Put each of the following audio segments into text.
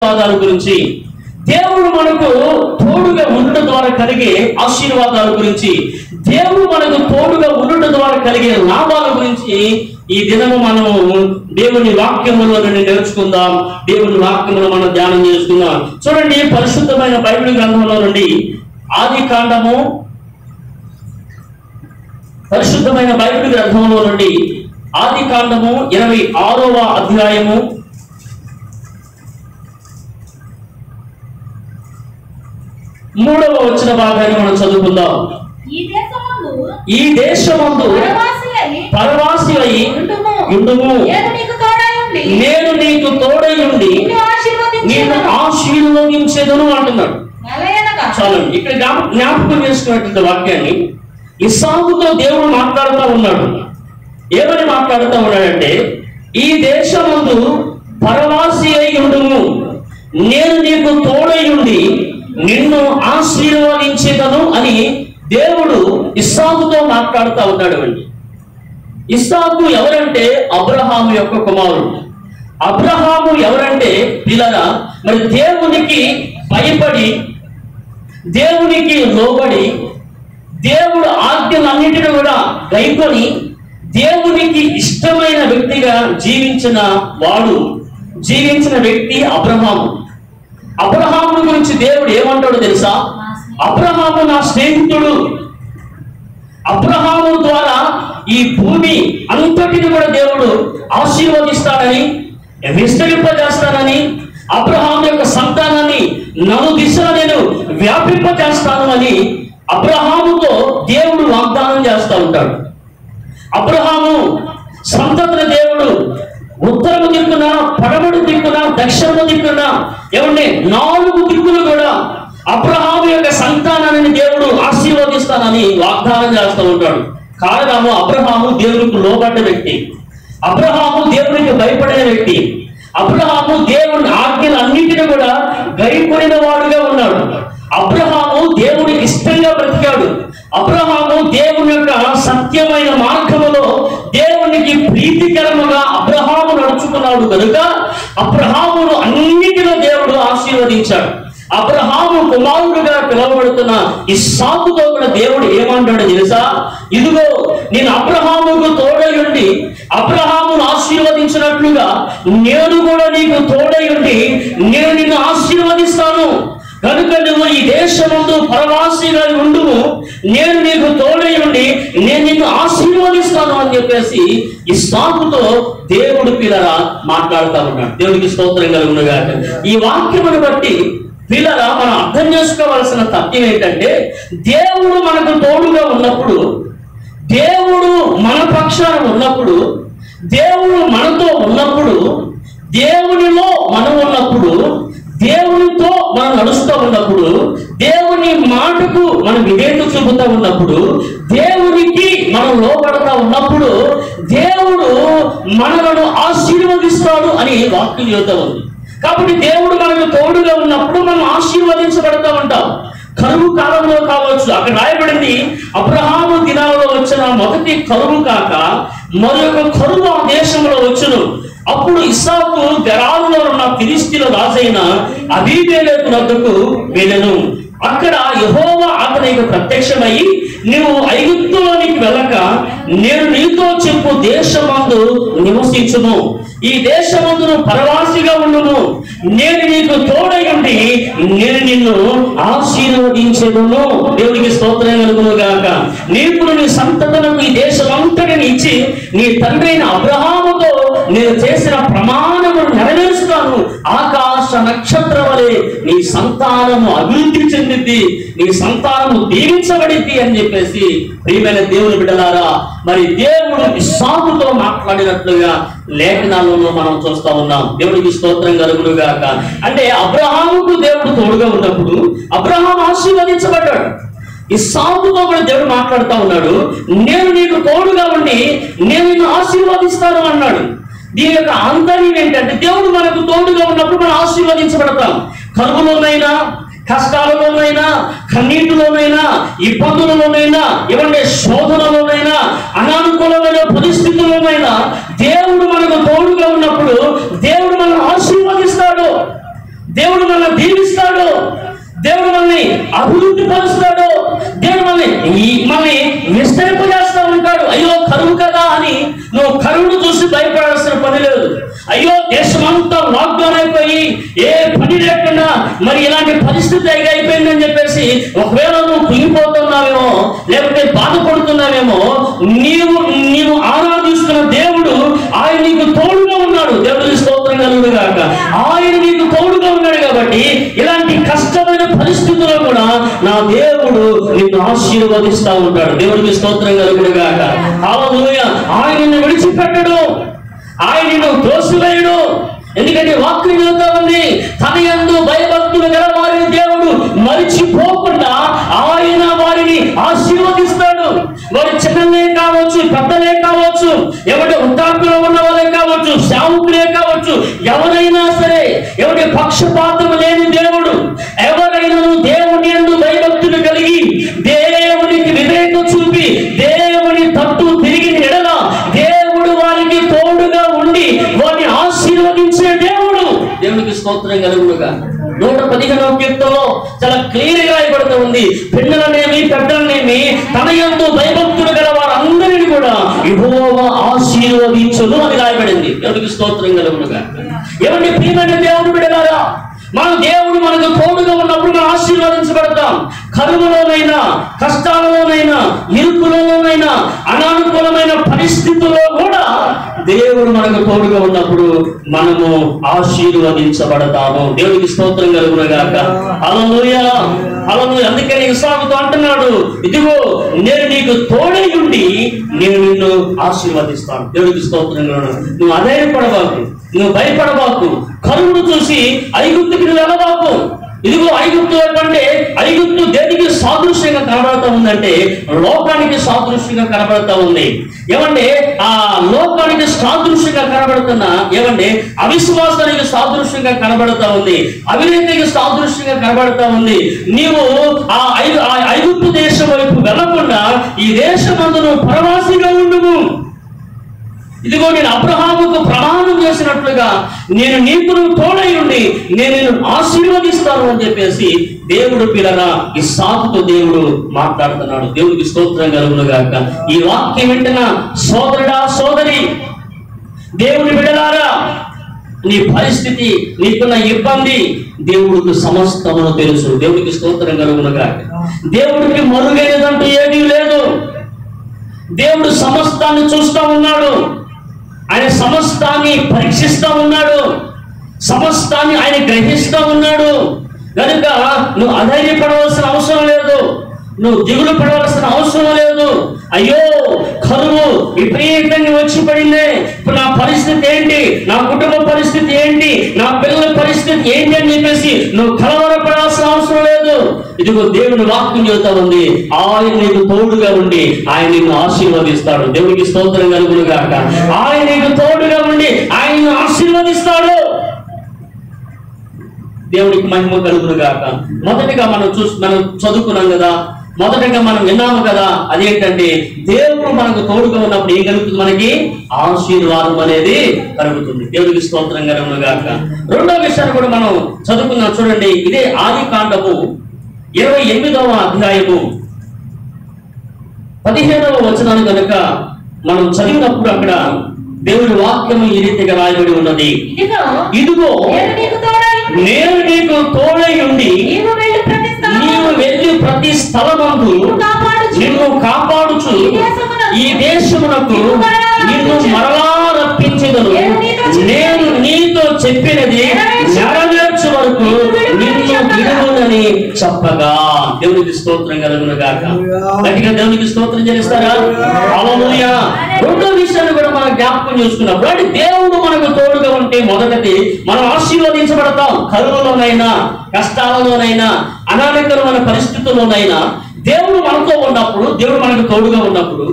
ఆశీర్వాదాల గురించి, దేవుడు మనకు తోడుగా ఉండటం ద్వారా కలిగే ఆశీర్వాదాల గురించి, దేవుడు మనకు తోడుగా ఉండటం ద్వారా కలిగే లాభాల గురించి ఈ దినము మనము దేవుని వాక్యములో నుండి నేర్చుకుందాం. దేవుని వాక్యములో మనం ధ్యానం చేసుకుందాం. చూడండి, పరిశుద్ధమైన బైబిల్ గ్రంథంలో నుండి పరిశుద్ధమైన బైబిల్ గ్రంథంలో నుండి ఆది కాండము 26వ అధ్యాయము 3వ వచన భాగాన్ని మనం చదువుకుందాం. ఈ దేశమందు పరవాసి అయి ఉండుము, నేను నీకు తోడై ఉండి నేను ఆశీర్వదించెదను అంటున్నాడు. చాలండి, ఇక్కడ జ్ఞాపకం చేసుకున్నటువంటి వాక్యాన్ని ఇస్సాకుతో దేవుడు మాట్లాడుతూ ఉన్నాడు. ఏమని మాట్లాడుతూ ఉన్నాడంటే, ఈ దేశమందు పరవాసి అయి ఉండుము, నేను నీకు తోడై ఉండి నిన్ను ఆశీర్వదించేదను అని దేవుడు ఇస్సాకుతో మాట్లాడుతూ ఉన్నాడు అండి. ఇస్సాకు ఎవరంటే అబ్రహాము యొక్క కుమారుడు. అబ్రహాము ఎవరంటే పిల్లరా, మరి దేవునికి భయపడి, దేవునికి లోబడి, దేవుడు ఆజ్ఞలన్నిటిని కూడా గైకొని దేవునికి ఇష్టమైన వ్యక్తిగా జీవించిన వ్యక్తి అబ్రహాము. అబ్రహాము గురించి దేవుడు ఏమంటాడో తెలుసా? అబ్రహాము నా స్నేహితుడు, అబ్రహాము ద్వారా ఈ భూమి అంతటిని కూడా దేవుడు ఆశీర్వదిస్తాడని, విస్తరింపజేస్తానని, అబ్రహాము యొక్క సంతానాన్ని నలు దిశలో నేను వ్యాపింపజేస్తాను అని అబ్రహాముతో దేవుడు వాగ్దానం చేస్తూ ఉంటాడు. అబ్రహాము సంతతిని దేవుడు ఉత్తరము దిక్కున, పడమటి దిక్కున, దక్షిణము దిక్కున, ఏమంటే 4 దిక్కులు కూడా అబ్రహాము యొక్క సంతానాన్ని దేవుడు ఆశీర్వదిస్తానని వాగ్దానం చేస్తూ ఉంటాడు. కారణము, అబ్రహాము దేవునికి లోబడ్డ వ్యక్తి, అబ్రహాము దేవునికి భయపడిన వ్యక్తి, అబ్రహాము దేవుని ఆజ్ఞలన్నింటినీ కూడా గైకొనిన వాడుగా ఉన్నాడు. అబ్రహాము దేవునికి ఇష్టంగా బ్రతికాడు. అబ్రహాము దేవుని యొక్క సత్యమైన మార్గములో దేవునికి ప్రీతికరముగా అబ్రహాము నడుచుకున్నాడు కనుక అబ్రహామును అన్నిటిలో దేవుడు ఆశీర్వదించాడు. అబ్రహాము కుమారుడుగా పిలువబడుతున్న ఇస్సాకుతో కూడా దేవుడు ఏమంటాడో తెలుసా? ఇదిగో నేను అబ్రహాముకు తోడై ఉండి అబ్రహామును ఆశీర్వదించినట్లుగా నేను కూడా నీకు తోడై ఉండి నేను నిన్ను ఆశీర్వదిస్తాను. కనుక నువ్వు ఈ దేశమందు పరవాసిగా ఉండుము, నేను నీకు తోడై ఉండి నేను నిన్ను ఆశీర్వదిస్తాను అని చెప్పేసి ఇస్సాకుతో దేవుడు పిల్లరా మాట్లాడుతూ ఉన్నాడు. దేవుడికి స్తోత్రం కలుగునుగాక. ఈ వాక్యమును బట్టి పిల్లరా మనం అర్థం చేసుకోవాల్సిన తత్వం ఏంటంటే, దేవుడు మనకు తోడుగా ఉన్నప్పుడు, దేవుడు మన పక్షాన ఉన్నప్పుడు, దేవుడు మనతో ఉన్నప్పుడు, దేవునిలో మనం ఉన్నప్పుడు, దేవునితో మనం నడుస్తూ ఉన్నప్పుడు, దేవుని మాటకు మనం విధేయత చూపుతూ ఉన్నప్పుడు, దేవునికి మనం లోపడతా ఉన్నప్పుడు దేవుడు మనలను ఆశీర్వదిస్తాడు అని వాక్యం చెబుతూ ఉంది. కాబట్టి దేవుడు మనకు తోడుగా ఉన్నప్పుడు మనం ఆశీర్వదించబడతా ఉంటాం. కరువు కాలంలో కావచ్చు, అక్కడ రాయబడింది అబ్రహాము దినాలలో వచ్చిన మొదటి కరువు కాక మరొక కరువు ఆ దేశంలో వచ్చును. అప్పుడు ఇస్సాకు గెరారులో ఉన్న ఫిలిష్తీయుల రాజైన అబీమెలెకు వద్దకు వెళ్ళెను. అక్కడ యెహోవా అతనికి ప్రత్యక్షమై, నువ్వు ఐగుప్తులోనికి వెళ్ళక నేను నీతో చెప్పు దేశమందు నివసించును, ఈ దేశమందును పరవాసిగా ఉండును, నేను నీకు తోడై ఉండి నేను నిన్ను ఆశీర్వదించెదను. దేవునికి స్తోత్రం కలుగును గాక. నీకు నీ సంతతులకు ఈ దేశమంతటిని ఇచ్చి నీ తండ్రి అయిన అబ్రహాముతో నేను చేసిన ప్రమాణమును నెరవేరుస్తాను. ఆకాశ నక్షత్రం వలె నీ సంతానము అభివృద్ధి చెందిద్ది, నీ సంతానము దీవించబడిద్ది అని చెప్పేసి ప్రియమైన దేవుని బిడ్డలారా, మరి దేవుడు ఇస్సాకుతో మాట్లాడినట్లుగా లేఖనాలలో మనం చూస్తా ఉన్నాం. దేవుడికి స్తోత్రం కలుగును గాక. అంటే అబ్రహాముకు దేవుడు తోడుగా ఉన్నప్పుడు అబ్రహాము ఆశీర్వదించబడ్డాడు. ఇస్సాకుతో కూడా దేవుడు మాట్లాడుతూ ఉన్నాడు, నేను నీకు తోడుగా ఉండి నేను నిన్ను ఆశీర్వదిస్తాను అన్నాడు. దీని యొక్క ఆంతర్యం ఏంటంటే, దేవుడు మనకు తోడుగా ఉన్నప్పుడు మనం ఆశీర్వదించబడతాం. కరువులోనైనా, కష్టాలలోనైనా, కన్నీటిలోనైనా, ఇబ్బందులలోనైనా, ఏమంటే శోధనలోనైనా, అనానుకూలమైన పరిస్థితుల్లోనైనా దేవుడు మనకు తోడుగా ఉన్నప్పుడు దేవుడు మనల్ని ఆశీర్వదిస్తాడు. దేవుడు మనల్ని దీవిస్తాడు, దేవుడు మనల్ని అభివృద్ధి పరుస్తాడు, దేవుడు మనల్ని విస్తరింపజేస్తా ఉంటాడు. అయ్యో కరువు కదా అని నువ్వు కరువును చూసి భయపడాల్సిన పని లేదు. అయ్యో దేశమంతా లాక్డౌన్ అయిపోయి ఏ పని లేకుండా మరి ఇలాంటి పరిస్థితి అయిపోయిందని చెప్పేసి ఒకవేళ నువ్వు కుంగిపోతున్నావేమో, లేకపోతే బాధపడుతున్నావేమో, నీవు ఆరాధిస్తున్న దేవుడు ఆయన నీకు తోడుగా ఉన్నాడు. దేవుడికి స్తోత్రం కలుగును గాక. ఆయన నీకు తోడుగా ఉన్నాడు కాబట్టి ఇలాంటి కష్టమైన పరిస్థితుల్లో కూడా నా దేవుడు నిన్ను ఆశీర్వదిస్తా ఉంటాడు. దేవుడికి స్తోత్రం కలుగును గాక. హల్లెలూయా. ఆయన నిన్ను విడిచిపెట్టడు, ఆయన నిన్ను తోసివేయడు. ఎందుకంటే వాక్యం చెబుతా ఉంది, తన యందు భయభక్తులు గల వారిని దేవుడు మరిచిపోకుండా ఆయన వారిని ఆశీర్వదిస్తాడు. వారి చిన్నలే కావచ్చు, పెద్దలే కావచ్చు, ఎవరి వృద్ధాప్యంలో ఉన్న వాళ్ళే కావచ్చు, సేవకులే కావచ్చు, ఎవరైనా సరే, ఎవరి పక్షపాతం లేని దేవుడు, ఎవరైనా దేవుని యందు భయభక్తులు కలిగి దేవునికి వ్యతిరేకత చూపి దేవుని తట్టు తిరిగిన ఎడల దేవుడు వారికి తోడుగా ఉండి వారిని ఆశీర్వదించే దేవుడు. దేవునికి స్తోత్రం కలుగునుగా. 115వ కీర్తనలో చాలా క్లియర్ గా రాయబడుతూ ఉంది, పిల్లలనేమి పెద్దలనేమి తన యందు భయభక్తులు గల వారందరినీ కూడా యెహోవా ఆశీర్వదించును అని రాయబడింది. దేవునికి స్తోత్రం కలుగునుగా. ఎవరిని ప్రియమైన దేవుడు బిడ్డలారా, మన దేవుడు మనకు తోడుగా ఉన్నప్పుడు మనం ఆశీర్వదించబడతాం. కరువులోనైనా, కష్టాలలోనైనా, ఇరుకులలోనైనా, అనానుకూలమైన పరిస్థితుల్లో కూడా దేవుడు మనకు తోడుగా ఉన్నప్పుడు మనము ఆశీర్వదించబడతాము. దేవుడికి స్తోత్రం కలుగును గాక. హల్లెలూయా, హల్లెలూయా. అందుకని ఇస్సాకుతో అంటున్నాడు, ఇదిగో నేను నీకు తోడై ఉండి నేను నిన్ను ఆశీర్వదిస్తాను. దేవుడికి స్తోత్రం కలుగును. నువ్వు అధైర్యపడబాకు, నువ్వు భయపడబాకు, కరువును చూసి ఐగుప్తుకి నువ్వు వెళ్ళబాకు. ఇదిగో ఐగుప్తు అంటే ఐగుప్తు దేనికి సాదృశ్యంగా కనబడతా ఉందంటే లోకానికి సాదృశ్యంగా కనబడతా ఉంది. ఏమంటే ఆ లోకానికి సాదృశ్యంగా కనబడుతున్న ఏమంటే అవిశ్వాసానికి సాదృశ్యంగా కనబడతా ఉంది, అవినీతికి సాదృశ్యంగా కనబడతా ఉంది. నీవు ఆ ఐగుప్తు దేశం వైపు వెళ్లకుండా ఈ దేశమందు నువ్వు పరవాసిగా ఉండుము. ఇదిగో నేను అబ్రహాముకు ప్రమాణం చేసినట్లుగా నేను నీకు తోడై ఉండి నేను నిన్ను ఆశీర్వదిస్తాను అని చెప్పేసి దేవుడు పిల్లగా ఇస్సాకుతో దేవుడు మాట్లాడుతున్నాడు. దేవుడికి స్తోత్రం కలుగును గాక. ఈ వాక్యం వింటున్న సోదరుడా, సోదరి, దేవుని బిడ్డలారా, నీ పరిస్థితి, నీకున్న ఇబ్బంది దేవుడికి సమస్తమును తెలుసు. దేవుడికి స్తోత్రం కలుగును గాక. దేవుడికి మరుగైనదంటూ ఏమీ లేదు. దేవుడు సమస్తాన్ని చూస్తా ఉన్నాడు, ఆయన సమస్తాన్ని పరీక్షిస్తా ఉన్నాడు, సమస్తాన్ని ఆయన గ్రహిస్తా ఉన్నాడు. కనుక నువ్వు అధైర్యపడవలసిన అవసరం లేదు, నువ్వు దిగులు పడవలసిన అవసరం లేదు. అయ్యో కరువు విపరీతంగా వచ్చి పడిందే, ఇప్పుడు నా పరిస్థితి ఏంటి, నా కుటుంబ పరిస్థితి ఏంటి, నా పిల్లల పరిస్థితి ఏంటి అని చెప్పేసి నువ్వు కలవరపడాల్సిన అవసరం లేదు. ఇదిగో దేవుని వాక్యం చెబుతా ఉంది, ఆయన నీకు తోడుగా ఉండి ఆయన నిన్ను ఆశీర్వదిస్తాడు. దేవునికి స్తోత్రం కలుగును గాక. ఆయన నీకు తోడుగా ఉండి ఆయన ఆశీర్వదిస్తాడు. దేవునికి మహిమ కలుగును గాక. మొదటిగా మనం చదువుకున్నాం కదా, మొదటగా మనం విన్నాము కదా, అదేంటంటే దేవుడు మనకు తోడుగా ఉన్నప్పుడు ఏం కలుగుతుంది, మనకి ఆశీర్వాదం అనేది కలుగుతుంది. దేవుడికి స్తోత్రం కలుగును గాక. రెండో విషయాన్ని కూడా మనం చదువుకున్నాం చూడండి. ఇదే ఆదికాండము 28వ అధ్యాయము 15వ వచనాన్ని కనుక మనం చదివినప్పుడు అక్కడ దేవుడి వాక్యము ఈ రీతిగా రాయబడి ఉన్నది, ఇదిగో నేను నీకు తోడై ఉండి నీవు వెళ్ళి ప్రతి స్థలమందు నిన్ను కాపాడుచు ఈ దేశమునకు నిన్ను మరలా రప్పించెదను. నేను నీతో చెప్పినది నెరవేర్చు వరకు నిన్ను విడువనని చెప్పగా. దేవునికి స్తోత్రం కలుగును గాక. గట్టిగా దేవునికి స్తోత్రం చేస్తారా? హల్లెలూయా. రెండో విషయాన్ని కూడా మనం జ్ఞాపకం చేసుకున్నప్పుడు అంటే దేవుడు మనకు తోడుగా ఉంటే మొదటిది మనం ఆశీర్వదించబడతాం. కరువులోనైనా, కష్టాలలోనైనా, అనారోగ్యమైన పరిస్థితుల్లోనైనా దేవుడు మనతో ఉన్నప్పుడు, దేవుడు మనకు తోడుగా ఉన్నప్పుడు,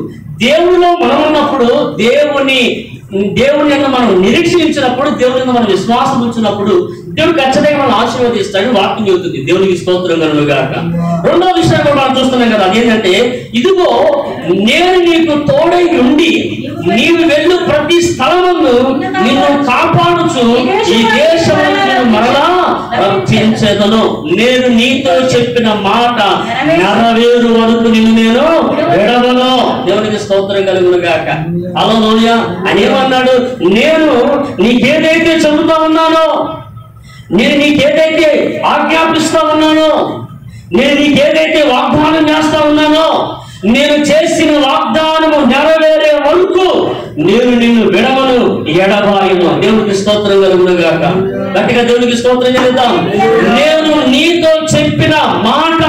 దేవుడిలో మనం ఉన్నప్పుడు, దేవుని మనం నిరీక్షించినప్పుడు, దేవుని మనం విశ్వాసం ఉంచినప్పుడు దేవుడు ఖచ్చితంగా మనం ఆశీర్వదిస్తాడు. వాక్యం చెబుతుంది. దేవునికి స్తోత్రం కలుగును గాక. రెండో విషయం కూడా మనం చూస్తున్నాం కదా, అదేంటంటే ఇదిగో నేను నీకు తోడై ఉండి నీవు వెళ్ళు ప్రతి స్థలమును నిన్ను కాపాడుచు ఈ దేశమును నేను మరలా రక్షించేదను. నేను నీతో చెప్పిన మాట నెరవేరు వరకు నిన్ను నేను విడవను. దేవునికి స్తోత్రం కలుగును గాక. హల్లెలూయా. అని ఏమన్నాడు? నేను నీకేదైతే చెబుతా ఉన్నానో, నేను నీకేదైతే ఆజ్ఞాపిస్తా ఉన్నానో, నేను నీకేదైతే వాగ్దానం చేస్తా ఉన్నానో, నేను చేసిన వాగ్దానము నెరవేరే వరకు నేను నిన్ను విడవను, ఎడబాయను. దేవునికి స్తోత్రం కలుగును గాక. గట్టిగా దేవునికి స్తోత్రం చేద్దాం. నేను నీతో చెప్పిన మాట,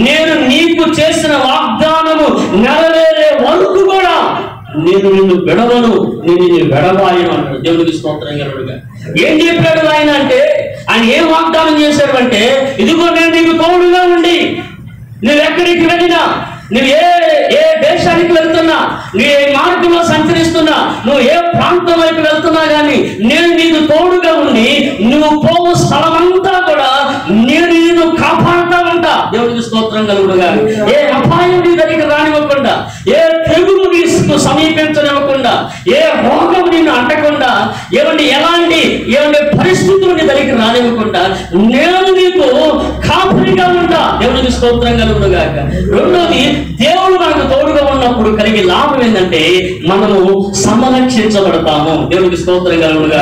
నేను నీకు చేసిన వాగ్దానము నెరవేరే వరకు కూడా నేను నిన్ను విడవను, నేను నిన్ను విడబాయను అన్నాడు. దేవునికి స్తోత్రం కలుగునుగా. ఏం చెప్పాడు ఆయన అంటే, ఆయన ఏం వాగ్దానం చేశాడు అంటే, ఇదిగో నేను నీకు తోడుగా ఉండి, నువ్వు ఎక్కడికి వెళ్ళినా, నువ్వు ఏ దేశానికి వెళ్తున్నా, నువ్వు ఏ మార్గంలో సంచరిస్తున్నా, నువ్వు ఏ ప్రాంతం వైపు వెళ్తున్నా కానీ నేను నీకు తోడుగా ఉండి, నువ్వు పోవు స్థలమంతా కూడా నేను నిన్ను కాపాడుతా ఉంటా. దేవుడికి స్తోత్రం కలుగునుగా. ఏ అపాయం నీ దగ్గరికి రానివ్వకుండా, ఏ తెగులు నీకు సమీపించనివ్వకుండా, ఏ రోగం నిన్ను అంటకుండా, ఎలాంటి పరిస్థితులు నీ దగ్గరికి రానివ్వకుండా నేను నీకు కాపురిగా ఉంటా. దేవుడికి స్తోత్రం కలుగునుగా. రెండోది, దేవుడు మనకు తోడుగా ఉన్నప్పుడు కలిగే లాభం ఏంటంటే మనము సంరక్షించబడతాము. దేవుడికి స్తోత్రం కలుగునుగా.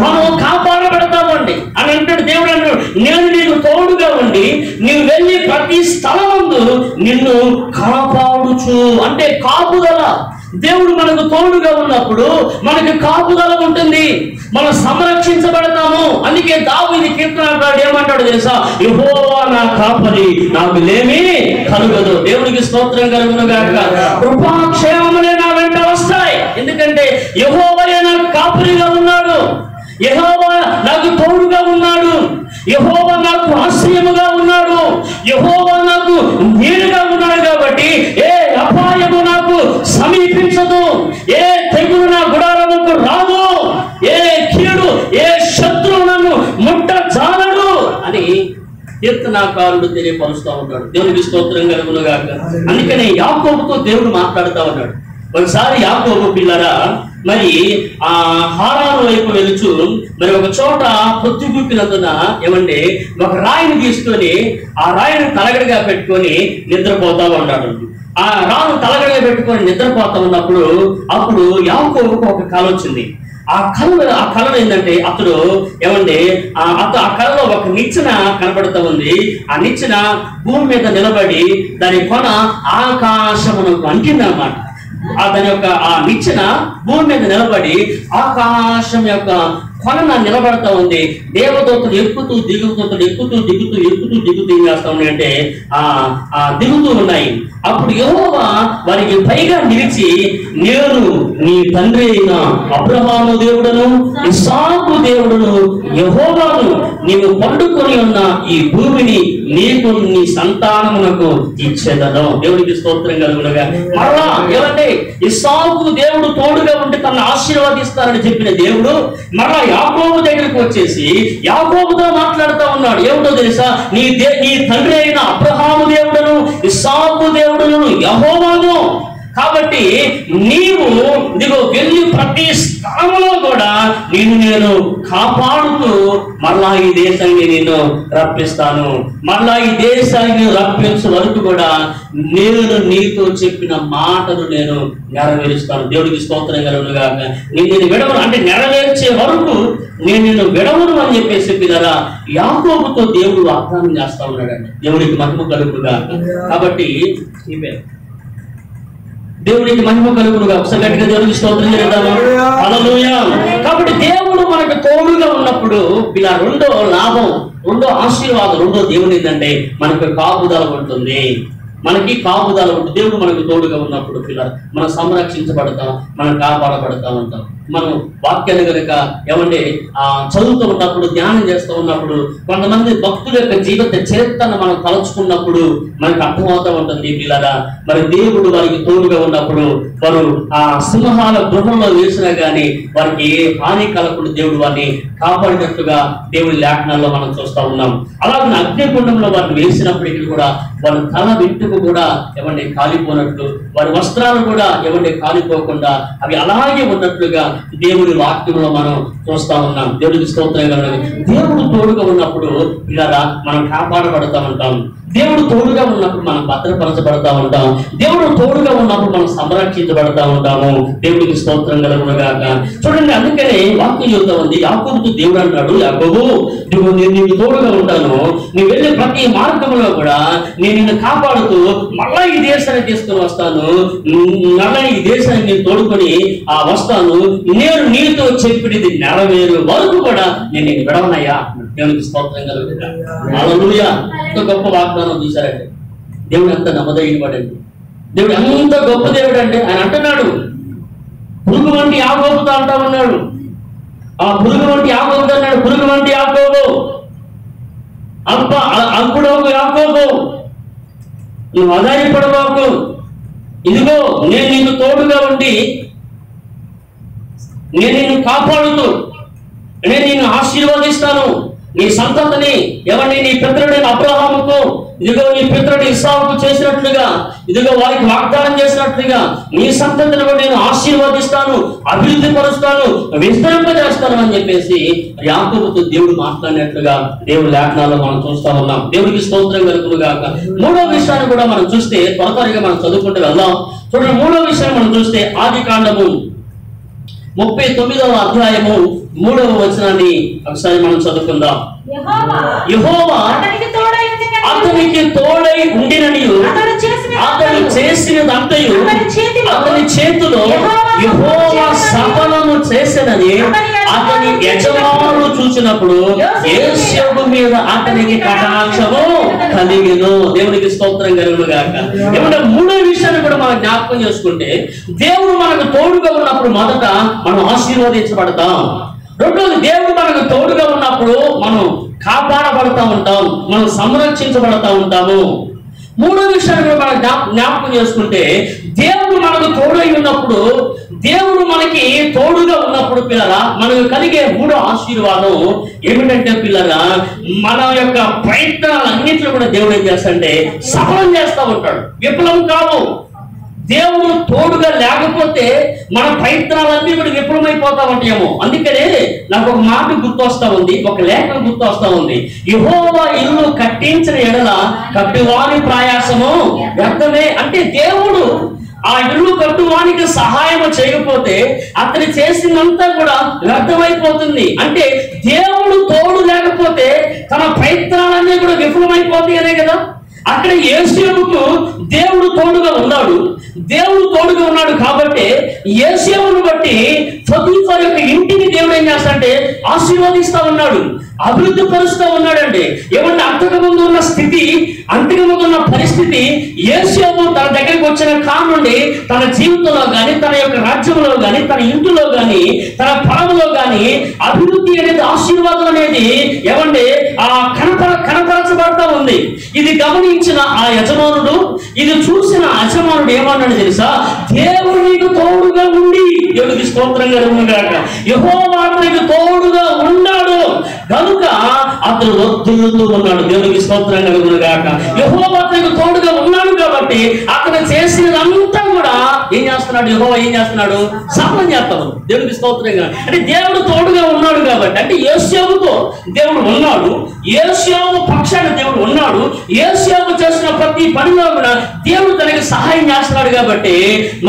మనము కాపాడబడతాము అండి అని అంటాడు దేవుడు. అంటాడు, నేను నీకు తోడుగా ఉండి నీవు వెళ్ళి ప్రతి స్థలమందు నిన్ను కాపాడుచు. అంటే కాపుదల. దేవుడు మనకు తోడుగా ఉన్నప్పుడు మనకు కాపుదల ఉంటుంది, మనం సంరక్షించబడతాము. అందుకే దావీదు కీర్తనకారుడు ఏమంటాడు తెలుసా? యెహోవా నా కాపరి, నాకు లేమి కలుగదు. దేవునికి స్తోత్రం కలుగును గాక. కృపాక్షేమములే నా వెంట వస్తాయి. ఎందుకంటే యెహోవాయే నాకు కాపరిగా ఉన్నాడు, యెహోవా నాకు తోడుగా ఉన్నాడు, యెహోవా నాకు ఆశ్రయముగా ఉన్నాడు, యెహోవా నాకు నీడగా ఉన్నాడు. కాబట్టి ఏ అపాయము నాకు సమీపించదు, ఏ తెగులు నా గుడారముకు రాదు, ఏ కీడు, ఏ శత్రువు నన్ను ముట్టజాలడు అని కీర్తనాకారుడు తెలియపరుస్తూ ఉంటాడు. దేవునికి స్తోత్రం కలుగును గాక. అందుకనే యాకోబుతో దేవుడు మాట్లాడుతూ ఉన్నాడు. ఒకసారి యాకోబు పిల్లరా మరి ఆ హారాను వైపు వెళుచు మరి ఒక చోట పొద్దుగుప్పినందున ఏమంటే ఒక రాయిని తీసుకొని ఆ రాయిని తలగడగా పెట్టుకొని నిద్రపోతా ఉన్నాడు. ఆ రాను తలగడగా పెట్టుకొని నిద్రపోతా ఉన్నప్పుడు అప్పుడు యాకోబుకు ఒక కల వచ్చింది. ఆ కళలో ఏంటంటే అతడు ఏమంటే ఆ కళలో ఒక నిచ్చెన కనబడుతూ ఉంది. ఆ నిచ్చెన భూమి మీద నిలబడి దాని కొన ఆకాశమునకు అంటిందన్నమాట. దాని యొక్క ఆ నిచ్చెన భూమి మీద నిలబడి ఆకాశం యొక్క కొన నిలబడతా ఉంది. దేవదూతలు ఎక్కుతూ దిగుతూ ఏం చేస్తా ఉన్నాయి అంటే దిగుతూ ఉన్నాయి. అప్పుడు యెహోవా వారికి పైగా నిలిచి, నేను నీ తండ్రి అయిన అబ్రహాము దేవుడను ఇస్సాకు దేవుడను యెహోవాను నీవు పండుకొని ఉన్న ఈ భూమిని నీకు నీ సంతానమునకు ఇచ్చేదను. దేవుడికి స్తోత్రం కలుగునుగా. మరలా ఏమంటే ఇస్సాకు దేవుడు తోడుగా ఉంటే తనను ఆశీర్వదిస్తారని చెప్పిన దేవుడు మరలా యాకోబు దగ్గరికి వచ్చేసి యాకోబుతో మాట్లాడుతూ ఉన్నాడు. ఏమిటో తెలుసా? నీ తండ్రి అయిన అబ్రహాము దేవుడను ఇస్సాకు దేవుడును యెహోవాను. కాబట్టి నీవు ఇదిగో వెళ్ళి ప్రతి స్థలంలో కూడా నేను కాపాడుతూ మరలా ఈ దేశాన్ని నేను రప్పిస్తాను. మరలా ఈ దేశాన్ని రప్పించే వరకు కూడా నేను నీతో చెప్పిన మాటను నేను నెరవేరుస్తాను. దేవుడికి స్తోత్రం కలుగునుగా. నేను విడవను అంటే నెరవేర్చే వరకు నేను విడవను అని చెప్పేసి పిల్లరా యాకోబుతో దేవుడు వాగ్దానం చేస్తా ఉన్నాడండి. దేవుడికి మహిమ కలుగునుగా. కాబట్టి దేవుడికి మహిమ కలుగునుగా. ఒకసారి గట్టిగా దేవుడికి స్తోత్రం చేద్దాము. హల్లెలూయా. కాబట్టి దేవుడు మనకు తోడుగా ఉన్నప్పుడు ఇలా రెండో లాభం, రెండో ఆశీర్వాదం, రెండో దేవుడు ఏంటంటే మనకు కాపుదల ఉంటుంది. మనకి కాపుదల ఉంటుంది. దేవుడు మనకు తోడుగా ఉన్నప్పుడు పిల్లలు మనం సంరక్షించబడతాం, మనం కాపాడబడతా ఉంటాం. మనం వాక్యాన్ని కనుక ఏమంటే చదువుతూ ఉన్నప్పుడు, ధ్యానం చేస్తూ ఉన్నప్పుడు, కొంతమంది భక్తుల యొక్క జీవిత చరిత్రను మనం తలుచుకున్నప్పుడు మనకు అర్థమవుతూ ఉంటుంది పిల్లరా. మరి దేవుడు వారికి తోడుగా ఉన్నప్పుడు వారు ఆ సింహాల గృహంలో వేసినా కానీ వారికి ఏ హాని కలగకుండా దేవుడు వారిని కాపాడినట్టుగా దేవుడి లేఖనాల్లో మనం చూస్తూ ఉన్నాం. అలాగే అగ్నిగుండంలో వారిని వేసినప్పటికీ కూడా వారు తల వెంట్రుక చెప్పుకు కూడా ఏమండి కాలిపోనట్లు, వారి వస్త్రాలు కూడా ఏమండి కాలిపోకుండా అవి అలాగే ఉన్నట్లుగా దేవుడి వాక్యంలో మనం చూస్తా ఉన్నాం. దేవుడికి స్తోత్రం కలుగును. దేవుడు తోడుగా ఉన్నప్పుడు ఇలా మనం కాపాడబడతా ఉంటాం. దేవుడు తోడుగా ఉన్నప్పుడు మనం భద్రపరచబడతా ఉంటాం. దేవుడు తోడుగా ఉన్నప్పుడు మనం సంరక్షించబడతా ఉంటాము. దేవుడికి స్తోత్రం కలుగును గాక. చూడండి, అందుకనే వాక్యం చెబుతా ఉంది. యాకోబుతో దేవుడు అంటాడు, యాకోబు నేను నీకు తోడుగా ఉంటాను, నువ్వు వెళ్ళే ప్రతి మార్గంలో కూడా నేను నిన్ను కాపాడుతూ మళ్ళా ఈ దేశాన్ని తీసుకుని వస్తాను, మళ్ళా ఈ దేశాన్ని నేను తోడుకొని వస్తాను, నేను నీతో చెప్పినది నెరవేరు వరకు కూడా నేను నిన్ను విడవనయ్యా. దేవునికి స్తోత్రం కలుగును. హల్లెలూయా. ఎంత గొప్ప వాగ్దానం చూశారండి. దేవుడు ఎంత నమ్మదగినవాడండి. దేవుడు ఎంత గొప్ప దేవుడు అంటే ఆయన అంటున్నాడు, పురుగు వంటి యాకోబుతో అంటా ఉన్నాడు. ఆ పురుగు వంటి యాకోబు అన్నాడు, పురుగు వంటి యాకోబు, అల్పుడవు యాకోబు, నువ్వు ఆదాయపడబాకు, ఇదిగో నేను నిన్ను తోడుగా ఉండి నేను నిన్ను కాపాడుతూ నేను నిన్ను ఆశీర్వదిస్తాను. నీ సంతతిని ఎవరిని నీ పితరుడైన అబ్రహాముకు, ఇదిగో నీ పితరుడు ఇస్సాకుకు చేసినట్లుగా, ఇదిగో వారికి వాగ్దానం చేసినట్లుగా నీ సంతతిని కూడా నేను ఆశీర్వదిస్తాను, అభివృద్ధి పరుస్తాను, విస్తరింపజేస్తాను అని చెప్పేసి యాకోబుతో దేవుడు మాట్లాడినట్లుగా దేవుడి లేఖనాల్లో మనం చూస్తా ఉన్నాం. దేవుడికి స్తోత్రం కలుగును గాక. మూడో విషయాన్ని కూడా మనం చూస్తే త్వరగా మనం చదువుకుంటూ వెళ్దాం. చూడండి, మూడో విషయాన్ని మనం చూస్తే ఆదికాండము 39వ అధ్యాయము 3వ వచనాన్ని ఒకసారి మనం చదువుకుందాం. యెహోవా అతనికి తోడై ఉండిననియు అతను చేసినదంతయు అతని చేతిలో యెహోవా సఫలము చేసినని అతని యజమానులు చూసినప్పుడు యోసేపు మీద అతనికి కటాక్షము కలిగెను. దేవునికి స్తోత్రం కలుగును గాక. ఏమంటే మూడో విషయాన్ని కూడా మనం జ్ఞాపకం చేసుకుంటే, దేవుడు మనకు తోడుగా ఉన్నప్పుడు మొదట మనం ఆశీర్వదించబడతాం. రెండోది, దేవుడు మనకు తోడుగా ఉన్నప్పుడు మనం కాపాడబడతా ఉంటాం, మనం సంరక్షించబడతా ఉంటాము. మూడో విషయాన్ని కూడా మనం జ్ఞాపకం చేసుకుంటే, దేవుడు మనకు తోడై ఉన్నప్పుడు, దేవుడు మనకి తోడుగా ఉన్నప్పుడు పిల్లరా మనకు కలిగే మూడో ఆశీర్వాదం ఏమిటంటే పిల్లరా, మన యొక్క ప్రయత్నాలన్నింటిలో కూడా దేవుడు ఏం చేస్తాడంటే సఫలం చేస్తూ ఉంటాడు, విఫలం కావు. దేవుడు తోడుగా లేకపోతే మన ప్రయత్నాలన్నీ కూడా విఫలమైపోతా ఉంటాయేమో. అందుకనే నాకు ఒక మాట గుర్తొస్తా ఉంది, ఒక లేఖనం గుర్తొస్తా ఉంది. యెహోవా ఇల్లు కట్టించిన ఎడల కట్టువాని ప్రయాసము వ్యర్థమే. అంటే దేవుడు ఆ ఇల్లు కట్టువానికి సహాయం చేయకపోతే అతను చేసినంతా కూడా వ్యర్థమైపోతుంది. అంటే దేవుడు తోడు లేకపోతే తన ప్రయత్నాలన్నీ కూడా విఫలమైపోతాయనే కదా. అక్కడ యోసేపుకు దేవుడు తోడుగా ఉన్నాడు. దేవుడు తోడుగా ఉన్నాడు కాబట్టి యోసేపును బట్టి పొతిఫర్ యొక్క ఇంటిని దేవుడు ఏం చేస్తాడంటే ఆశీర్వదిస్తా ఉన్నాడు, అభివృద్ధి పరుస్తూ ఉన్నాడండి. ఏమంటే అంతకుముందు ఉన్న స్థితి, అంతకుముందు ఉన్న పరిస్థితి యోసేపు తన దగ్గరికి వచ్చిన కాలం నుండి తన జీవితంలో కానీ, తన యొక్క రాజ్యంలో కానీ, తన ఇంటిలో కానీ, తన పొలంలో కానీ అభివృద్ధి అనేది, ఆశీర్వాదం అనేది ఏమంటే కనపరచబడతా ఉంది. ఇది గమనించిన ఆ యజమానుడు, ఇది చూసిన యజమానుడు ఏమన్నాడు తెలుసా? దేవుడు నీకు తోడుగా ఉండి, దేవుడికి స్తోత్రంగా ఉన్నాడు, యెహోవా నీకు తోడుగా ఉన్నాడు కనుక అతను వద్దులుతూ ఉన్నాడు. దేవుడికి స్తోత్రంగా ఉన్నాడు. యెహోవా నీకు తోడుగా ఉన్నాడు కాబట్టి అతను చేసినదంతా కూడా ఏం చేస్తున్నాడు? యెహోవా ఏం చేస్తున్నాడు? సఫలం చేస్తాడు. దేవుడికి స్తోత్రంగా. అంటే దేవుడు తోడుగా ఉన్నాడు కాబట్టి, అంటే యోసేపుతో దేవుడు ఉన్నాడు, యోసేపు పక్షాన దేవుడు ఉన్నాడు, యోసేపు చేసిన ప్రతి పనిలో కూడా దేవుడు తనకి సహాయం చేస్తున్నాడు కాబట్టి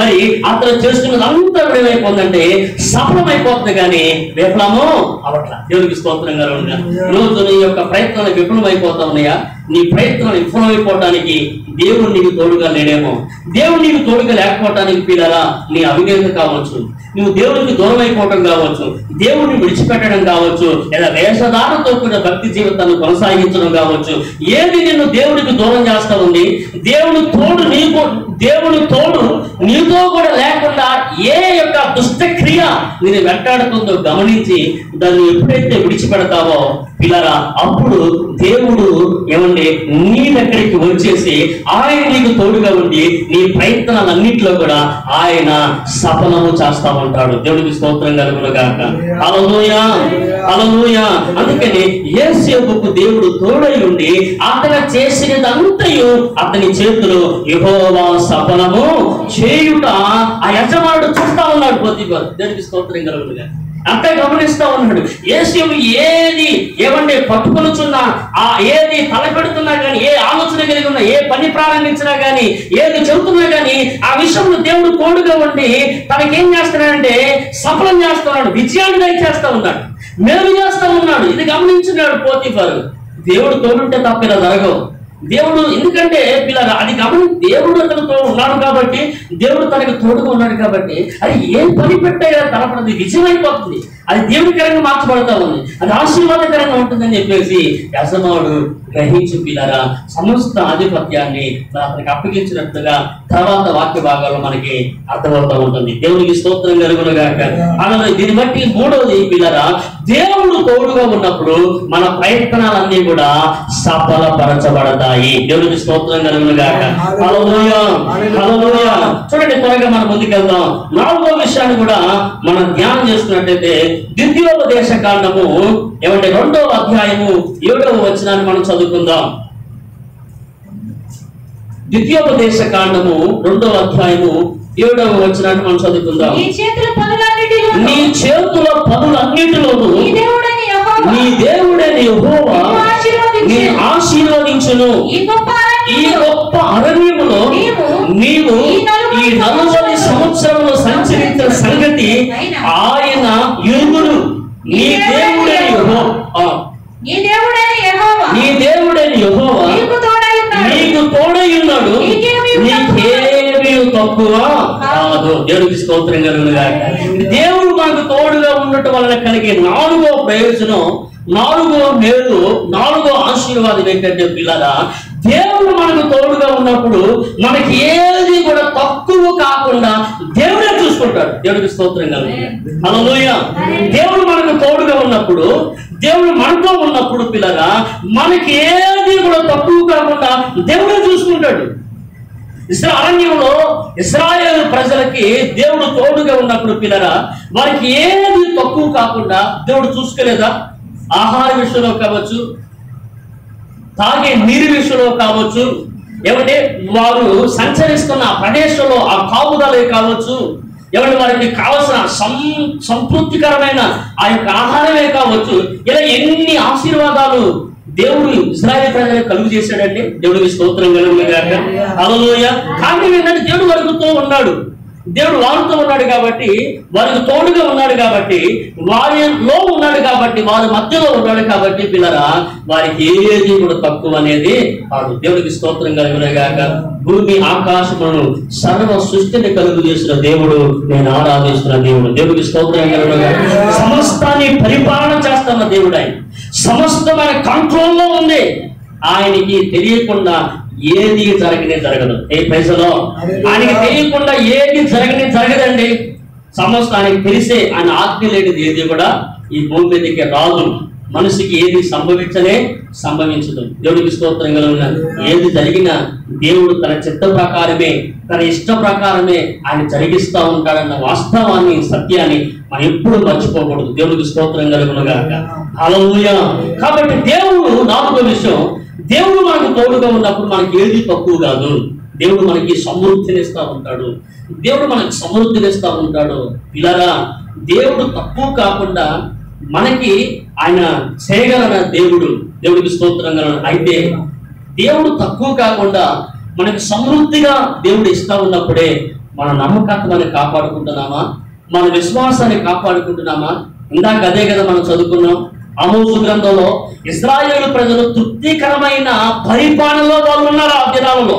మరి అతను చేస్తున్నదంతా కూడా ఏమైపోతుందంటే సఫలమైపోతుంది, కానీ విఫలము అవట్లా. దేవుడికి స్తోత్రంగా ఉన్నాడు. రోజు నీ యొక్క ప్రయత్నాలు విఫలమైపోతా ఉన్నాయా? నీ ప్రయత్నాలు విఫలమైపోవటానికి దేవుడు నీకు తోడుగా లేడేమో. దేవుడు నీకు తోడుగా లేకపోవటానికి పిల్లరా నీ అవిధేయత కావచ్చు, నువ్వు దేవుడికి దూరం అయిపోవటం కావచ్చు, దేవుడిని విడిచిపెట్టడం కావచ్చు, లేదా వేషధారణతో కూడిన భక్తి జీవితాన్ని కొనసాగించడం కావచ్చు. ఏది నిన్ను దేవుడికి దూరం చేస్తా ఉంది? దేవుడు తోడు నీతో కూడా లేకుండా ఏ యొక్క దుష్టక్రియ నేను వెంటాడుతుందో గమనించి దాన్ని ఎప్పుడైతే విడిచిపెడతావో పిల్లరా అప్పుడు దేవుడు ఏమండి నీ దగ్గరికి వచ్చేసి ఆయన నీకు తోడుగా ఉండి నీ ప్రయత్నాలన్నింటిలో కూడా ఆయన సఫలము చేస్తా ఉంటాడు. దేవుడికి స్తోత్రం కలుగును గాక. హల్లెలూయా, హల్లెలూయా. అందుకని యోసేపుకు దేవుడు తోడై ఉండి అతను చేసినదంతయు అతని చేతిలో యెహోవా సఫలము చేయుట ఆ యజమానుడు చూస్తా ఉన్నాడు. పోతీఫరు దేవుడికి స్తోత్రం కలుగును గాక. అంతే గమనిస్తా ఉన్నాడు. యోసేపు ఏది ఏమంటే పట్టుకొనుచున్నా, ఆ ఏది తలపెడుతున్నా కానీ, ఏ ఆలోచన కలిగి ఉన్నా, ఏ పని ప్రారంభించినా కానీ, ఏది చెబుతున్నా కానీ ఆ విషయంలో దేవుడు తోడుగా ఉండి తనకేం చేస్తున్నాడంటే సఫలం చేస్తున్నాడు, విజయాన్ని దయచేస్తా ఉన్నాడు, మేలు చేస్తా ఉన్నాడు. ఇది గమనించినాడు పోతీఫరు. దేవుడు తోడుంటే తప్ప ఇలా జరగవు. దేవుడు ఎందుకంటే పిల్లగా అది దేవుడు అతనితో ఉన్నాడు కాబట్టి, దేవుడు తనకు తోడుగా ఉన్నాడు కాబట్టి అది ఏ పని పెట్టే తలపడది విజయం అయిపోతుంది. అది దేవుడికరంగా మార్చబడతా ఉంది, అది ఆశీర్వాదకరంగా ఉంటుందని చెప్పేసి యజమానుడు గ్రహించి పిల్లరా సమస్త ఆధిపత్యాన్ని అతనికి అప్పగించినట్లుగా తర్వాత వాక్య భాగాల్లో మనకి అర్థమవుతూ ఉంటుంది. దేవునికి స్తోత్రం కలుగును గాక. అలాగే దీన్ని బట్టి మూడవది పిల్లరా, దేవుడు తోడుగా ఉన్నప్పుడు మన ప్రయత్నాలన్నీ కూడా సఫలపరచబడతాయి. దేవునికి స్తోత్రం కలుగును గాక. హల్లెలూయా, హల్లెలూయా. చూడండి, త్వరగా మనం ముందుకెళ్దాం. 4వ విషయాన్ని కూడా మనం ధ్యానం చేసుకున్నట్టయితే ద్వితీయోపదేశ కాండము ఏమంటే 2వ అధ్యాయము 7వ వచనాన్ని మనం చదువుకుందాం. ద్వితీయోపదేశ కాండము 2వ అధ్యాయము 7వ వచనాన్ని మనం చదువుకుందాం. నీ చేతుల పనులన్నిటిలోనూ నీ దేవుడైన యెహోవా నీ ఆశీర్వదించును. ఈ గొప్ప అరణ్యములో నీవు ఈ 40 సంవత్సరములు సంచరించిన సంగతి ఆయన ఎరుగును. నీ దేవుడైన యెహోవా నీకు తోడై ఉన్నాడు, నీకేమీ తక్కువ కాదు. దేవుడికి స్తోత్రం కలుగును గాక. దేవుడు మనకు తోడుగా ఉండటం వలన కలిగే 4వ ప్రయోజనం, 4వ మేలు, 4వ ఆశీర్వాదం ఏంటంటే పిల్లరా, దేవుడు మనకు తోడుగా ఉన్నప్పుడు మనకి ఏది కూడా తక్కువ కాకుండా దేవుడే చూసుకుంటాడు. దేవుడికి స్తోత్రం కలుగును. హల్లెలూయా. దేవుడు మనకు తోడుగా ఉన్నప్పుడు, దేవుడు మనతో ఉన్నప్పుడు పిల్లరా మనకి ఏది కూడా తక్కువ కాకుండా దేవుడే చూసుకుంటాడు. అరణ్యంలో ఇశ్రాయేలు ప్రజలకి దేవుడు తోడుగా ఉన్నప్పుడు పిల్లరా వారికి ఏది తక్కువ కాకుండా దేవుడు చూసుకోలేదా? ఆహార విషయంలో కావచ్చు, తాగే నీరు విషయంలో కావచ్చు, ఏమంటే వారు సంచరిస్తున్న ప్రదేశంలో ఆ కాపుదలే కావచ్చు, ఏమంటే వారికి కావలసిన సంతృప్తికరమైన ఆ యొక్క ఆహారమే కావచ్చు, ఇలా ఎన్ని ఆశీర్వాదాలు దేవుడు ఇశ్రాయేలు ప్రజలకు కలుగు చేశాడంటే దేవుడికి స్తోత్రం కలుగును గాక. హల్లెలూయా. కానీ ఏంటంటే దేవుడు వారితో ఉన్నాడు, దేవుడు వారితో ఉన్నాడు కాబట్టి, వారికి తోడుగా ఉన్నాడు కాబట్టి, వారిలో ఉన్నాడు కాబట్టి, వారి మధ్యలో ఉన్నాడు కాబట్టి పిల్లరా వారికి ఏది కూడా తక్కువ అనేది కాదు. దేవుడికి స్తోత్రం కలుగును గాక. భూమి ఆకాశములను సర్వ సృష్టిని కలుగు చేసిన దేవుడు నేను ఆరాధిస్తున్న దేవుడు. దేవుడికి స్తోత్రం కలుగును గాక. సమస్తాన్ని పరిపాలన చేస్తున్న దేవుడు ఆయన, సమస్తమైన కంట్రోల్లో ఉంది. ఆయనకి తెలియకుండా ఏది జరగదు. ఏ పైసలో ఆయనకి తెలియకుండా ఏది జరగదండి. సమస్త ఆయనకి తెలిసే ఆయన ఆజ్ఞ లేనిది ఏది కూడా ఈ భూమి మీదకి రాదు. మనిషికి ఏది సంభవించదు. దేవుడికి స్తోత్రం కలుగును. ఏది జరిగినా దేవుడు తన చిత్త ప్రకారమే, తన ఇష్ట ప్రకారమే ఆయన జరిగిస్తా ఉంటాడన్న వాస్తవాన్ని, సత్యాన్ని మనం ఎప్పుడు మర్చిపోకూడదు. దేవుడికి స్తోత్రం కలుగును గాక. హల్లెలూయా. కాబట్టి దేవుడు 4వ విషయం, దేవుడు మనకు తోడుగా ఉన్నప్పుడు మనకి ఏది తక్కువ కాదు. దేవుడు మనకి సమృద్ధినిస్తా ఉంటాడు, దేవుడు మనకి సమృద్ధినిస్తా ఉంటాడు. పిల్లరా దేవుడు తక్కువ కాకుండా మనకి ఆయన చేయగలన దేవుడు. దేవుడికి స్తోత్రం కలుగును. అయితే దేవుడు తక్కువ కాకుండా మనకి సమృద్ధిగా దేవుడు ఇస్తా ఉన్నప్పుడే మన నమ్మకత్వాన్ని కాపాడుకుంటున్నామా, మన విశ్వాసాన్ని కాపాడుకుంటున్నామా? ఇందాక అదే కదా మనం చదువుకున్నాం ఆమోసు గ్రంథంలో. ఇశ్రాయేలు ప్రజలు తృప్తికరమైన పరిపాలనలో వాళ్ళు ఉన్నారు. ఆ దినాలలో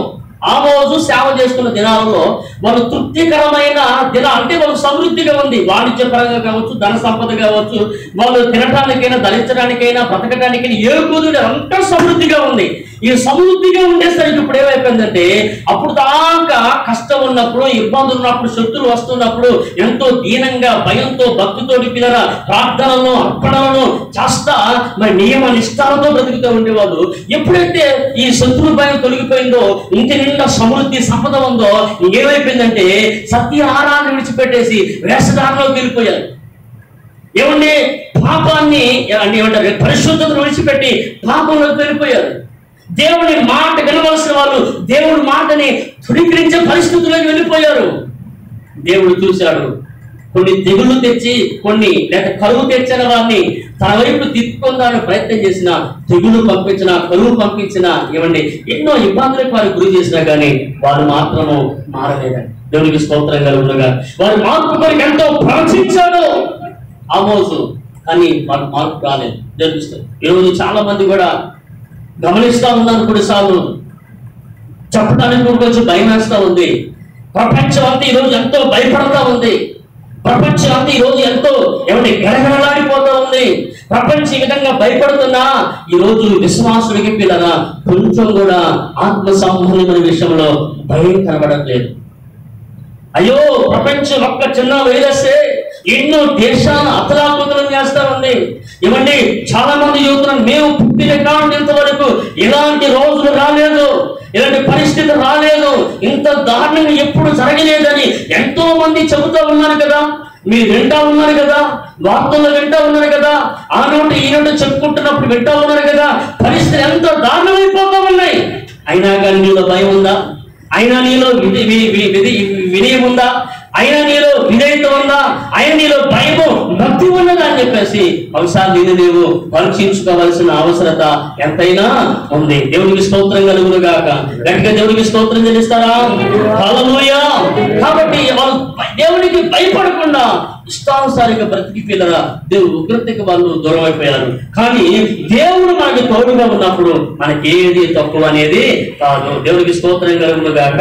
ఆమోసు సేవ చేస్తున్న దినాలలో వాళ్ళు తృప్తికరమైన అంటే వాళ్ళు సమృద్ధిగా ఉంది. వాణిజ్య పరంగా కావచ్చు, ధన సంపద కావచ్చు, వాళ్ళు తినటానికైనా, ధరించడానికైనా, బ్రతకడానికైనా ఏ కుదురు అంతా సమృద్ధిగా ఉంది. ఈ సమృద్ధిగా ఉండేసరికి ఇప్పుడు ఏమైపోయిందంటే, అప్పుడు దాకా కష్టం ఉన్నప్పుడు, ఇబ్బందులు ఉన్నప్పుడు, శత్రులు వస్తున్నప్పుడు ఎంతో దీనంగా భయంతో భక్తితోటి పిల్లల ప్రార్థనలను అర్పణలను చేస్తా మరి నియమ నిష్ఠాలతో బ్రతుకుతూ ఉండేవాళ్ళు. ఎప్పుడైతే ఈ శత్రు భయం తొలగిపోయిందో, ఇంటి నిండా సమృద్ధి సంపద ఉందో, ఏమైపోయిందంటే సత్యాహారాన్ని విడిచిపెట్టేసి వేషధారణలోకి వెళ్ళిపోయారు. ఏమండి, పాపాన్ని ఏమంటారు, పరిశుద్ధతను విడిచిపెట్టి పాపంలోకి వెళ్ళిపోయారు. దేవుని మాట వినవలసిన వాళ్ళు దేవుడి మాటని ధృవీకరించే పరిస్థితుల్లోకి వెళ్ళిపోయారు. దేవుడు చూశాడు, కొన్ని తెగులు తెచ్చి కొన్ని లేక కరువు తెచ్చిన వారిని తన వైపు తిప్పుకుందాలని ప్రయత్నం చేసిన, తెగులు పంపించిన, కరువు పంపించిన, ఏమండి ఎన్నో ఇబ్బందులకు వారు గురి చేసినా కానీ వారు మాత్రము మారలేదండి. దేవునికి స్తోత్రం కలుగునుగా. వారు మార్పు కొరకు ఎంతో ప్రవచించాడు ఆమోసు, కానీ వారు మార్పు రాలేదు. జరిపిస్తారు. ఈరోజు చాలా మంది కూడా గమనిస్తా ఉన్నాను, కొన్నిసార్లు చెప్పడానికి కొంచెం భయం వేస్తా ఉంది. ప్రపంచం అంతా ఈరోజు ఎంతో భయపడతా ఉంది. ప్రపంచం అంతా ఈరోజు ఎంతో ఏమంటే గడగడలాడిపోతా ఉంది. ప్రపంచం ఈ విధంగా భయపడుతున్నా ఈరోజు విశ్వాసుడికి పిల్లల కొంచెం కూడా ఆత్మ సంబంధమైన విషయంలో భయం కనబడట్లేదు. అయ్యో, ప్రపంచం ఒక్క చిన్న వైరస్సే ఎన్నో దేశాలను అతలాకుతలం చేస్తా ఉంది. ఏమండి, చాలా మంది యువతులు మేము పుట్టిన కాలం ఇంతవరకు ఇలాంటి రోజులు రాలేదు, ఇలాంటి పరిస్థితి రాలేదు, ఇంత దారుణంగా ఎప్పుడు జరగలేదని ఎంతో మంది చెబుతూ ఉన్నారు కదా. మీరు వింటా ఉన్నారు కదా, వార్తల్లో వింటా ఉన్నారు కదా, ఆ నోటి ఈ నోటి చెప్పుకుంటున్నప్పుడు వింటా ఉన్నారు కదా. పరిస్థితులు ఎంతో దారుణమైపోతూ ఉన్నాయి. అయినా కానీ నీలో భయం ఉందా? అయినా నీలో వినయం ఉందా? అయినా నీలో విధేయత ఉందా? అయినా నీలో భయము భక్తి ఉన్నదా అని చెప్పేసి బహుశా నీవు పరీక్షించుకోవాల్సిన అవసరత ఎంతైనా ఉంది. దేవునికి స్తోత్రం కలుగును గాక. గట్టిగా దేవునికి స్తోత్రం చెల్లిస్తారా? హల్లెలూయా. కాబట్టి వాళ్ళు దేవునికి భయపడకుండా ఇష్టానుసారిగా బ్రతికి పిల్లరా దేవుడు ఉగ్రతకి వాళ్ళు దూరం అయిపోయారు. కానీ దేవుడు మనకి తోడుగా ఉన్నప్పుడు మనకి ఏది తక్కువ అనేది కాదు. దేవునికి స్తోత్రం కలుగును గాక.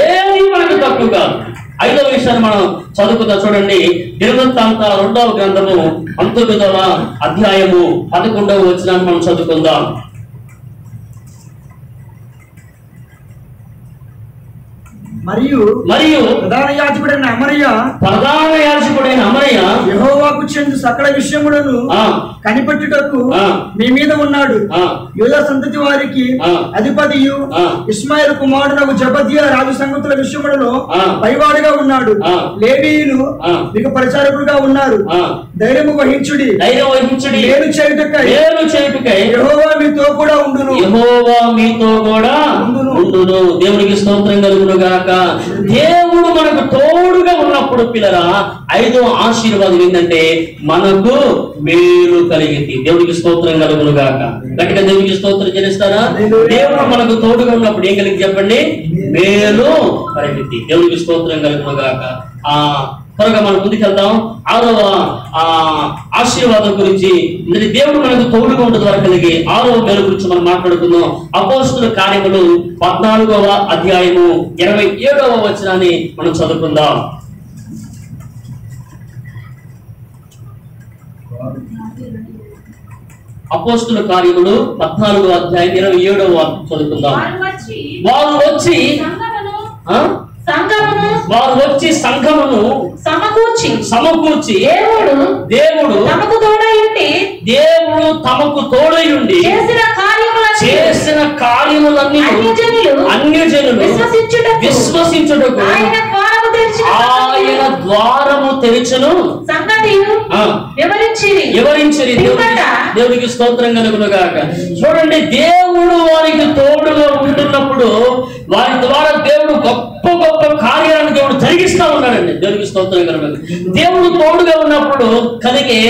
ఏది మనకు తక్కువ కాదు. 5వ విషయాన్ని మనం చదువుకుందాం. చూడండి, దినవృత్తాంతాల 2వ గ్రంథము 19వ అధ్యాయము 11వ వచనాన్ని మనం చదువుకుందాం. మరియు ప్రధాన యాజకుడైన అమరయ్య యెహోవాకు చెందు సకల విషయములను కనిపెట్టుటకు మీ మీద ఉన్నాడు. యూదా సంతతి వారికి అధిపతియు ఇష్మాయేలు కుమారుడు జబద్యా రాజు సంగతుల విషయములలో పైవాడుగా ఉన్నాడు. లేవీయులు మీకు పరిచారకులుగా ఉన్నారు. ధైర్యము వహించుడి, మేలు చేయుటకై యెహోవా మీతో కూడా ఉండును. దేవునికి స్తోత్రం కలుగును గాక. దేవుడు మనకు తోడుగా ఉన్నప్పుడు పిల్లరా 5వ ఆశీర్వాదం ఏంటంటే మనకు మేలు కలిగింది. దేవునికి స్తోత్రం కలుగును గాక. గట్టిగా దేవునికి స్తోత్రం చేస్తారా? దేవుడు మనకు తోడుగా ఉన్నప్పుడు ఏం కలిగి చెప్పండి? మేలు కలిగింది. దేవునికి స్తోత్రం కలుగును గాక. త్వరగా మనం ముందుకెళ్తాం. 6వ ఆశీర్వాదం గురించి, దేవుడు మనకు తోడుగా ఉండదు వరకు కలిగి 6వ మేలు గురించి మనం మాట్లాడుకుందాం. అపోస్తుల కార్యములు 14వ అధ్యాయము 27వ వచనాన్ని మనం చదువుకుందాం. అపోస్తుల కార్యములు 14వ అధ్యాయం 27వ చదువుకుందాం. వారు వచ్చి సంఘమును సమకూర్చి దేవుడు తమకు తోడై ఉండి చేసిన కార్యములన్నీ అన్యజనులు విశ్వసించుటకు ఆయన ద్వారము తెరిచెను వివరించిరి. దేవునికి స్తోత్రం కలుగును గాక. చూడండి, దేవుడు వారికి తోడుగా ఉంటున్నప్పుడు వారి ద్వారా దేవుడు గొప్ప గొప్ప కార్యాలను దేవుడు జరిగిస్తా ఉన్నాడండి. దేవునికి స్తోత్రం కలుగును. దేవుడు తోడుగా ఉన్నప్పుడు కలిగే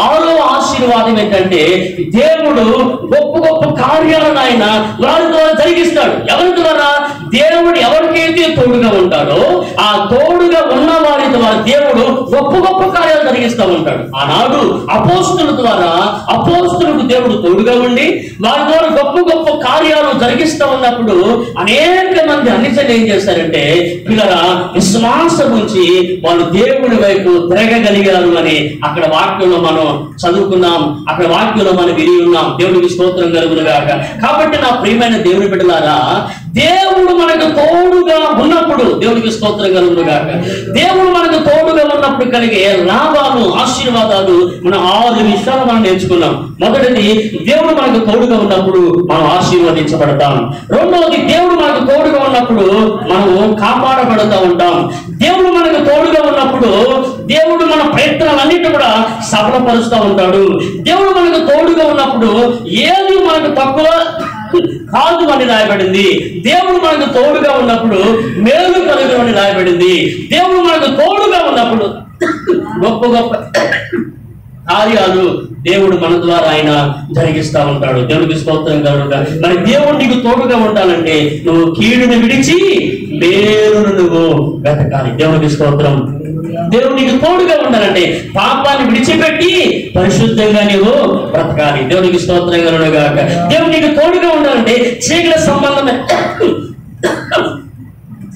6వ ఆశీర్వాదం ఏంటంటే దేవుడు గొప్ప గొప్ప కార్యాలను ఆయన వారి ద్వారా జరిగిస్తాడు. ఎవరి ద్వారా? దేవుడు ఎవరికైతే తోడుగా ఉంటాడో ఆ తోడుగా ఉన్న వారి ద్వారా దేవుడు గొప్ప గొప్ప కార్యాలు జరిగిస్తూ ఉంటాడు. ఆనాడు అపోస్తుల ద్వారా అపోస్తులకు దేవుడు తోడుగా ఉండి వారి ద్వారా గొప్ప గొప్ప కార్యాలు జరిగిస్తూ ఉన్నప్పుడు అనేక మంది అన్నిసార్లు ఏం చేస్తారంటే పిల్లరా విశ్వాసం ఉంచి వాళ్ళు దేవుని వైపు తిరగగలిగారు అని అక్కడ వాక్యంలో మనం చదువుకున్నాం, అక్కడ వాక్యంలో మనం విని ఉన్నాం. దేవుడికి స్తోత్రం కలుగునుగాక. కాబట్టి నా ప్రియమైన దేవుని బిడ్డలారా, దేవుడు మనకు తోడుగా ఉన్నప్పుడు, దేవుడికి స్తోత్రం కలుగునుగాక, దేవుడు మనకు తోడుగా ఉన్నప్పుడు కలిగే లాభాలు, ఆశీర్వాదాలు మనం 6 విషయాలు మనం నేర్చుకున్నాం. మొదటిది, దేవుడు మనకు తోడుగా ఉన్నప్పుడు మనం ఆశీర్వదించబడతాం. రెండవది, దేవుడు మనకు తోడుగా ఉన్నప్పుడు మనము కాపాడబడుతూ ఉంటాం. దేవుడు మనకు తోడుగా ఉన్నప్పుడు దేవుడు మన ప్రయత్నాలన్నిటి కూడా సఫలపరుస్తూ ఉంటాడు. దేవుడు మనకు తోడుగా ఉన్నప్పుడు ఏది మనకు తక్కువ కాదు అని రాయబడింది. దేవుడు మనకు తోడుగా ఉన్నప్పుడు మేలు కలుగు అని రాయబడింది. దేవుడు మనకు తోడుగా ఉన్నప్పుడు గొప్ప గొప్ప కార్యాలు దేవుడు మన ద్వారా ఆయన జరిగిస్తా ఉంటాడు. దేవుడికి స్తోత్రం కలుగుగా. మరి దేవుడు నీకు తోడుగా ఉండాలంటే నువ్వు కీడుని విడిచి మేలును నువ్వు వెతకాలి. దేవుడికి స్తోత్రం. దేవుడు నీకు తోడుగా ఉండాలంటే పాపాన్ని విడిచిపెట్టి పరిశుద్ధంగా నీవు బ్రతకాలి. దేవుడికి స్తోత్రం కలుగుగా. దేవుడు నీకు తోడుగా ఉండాలంటే చీకటి సంబంధమైన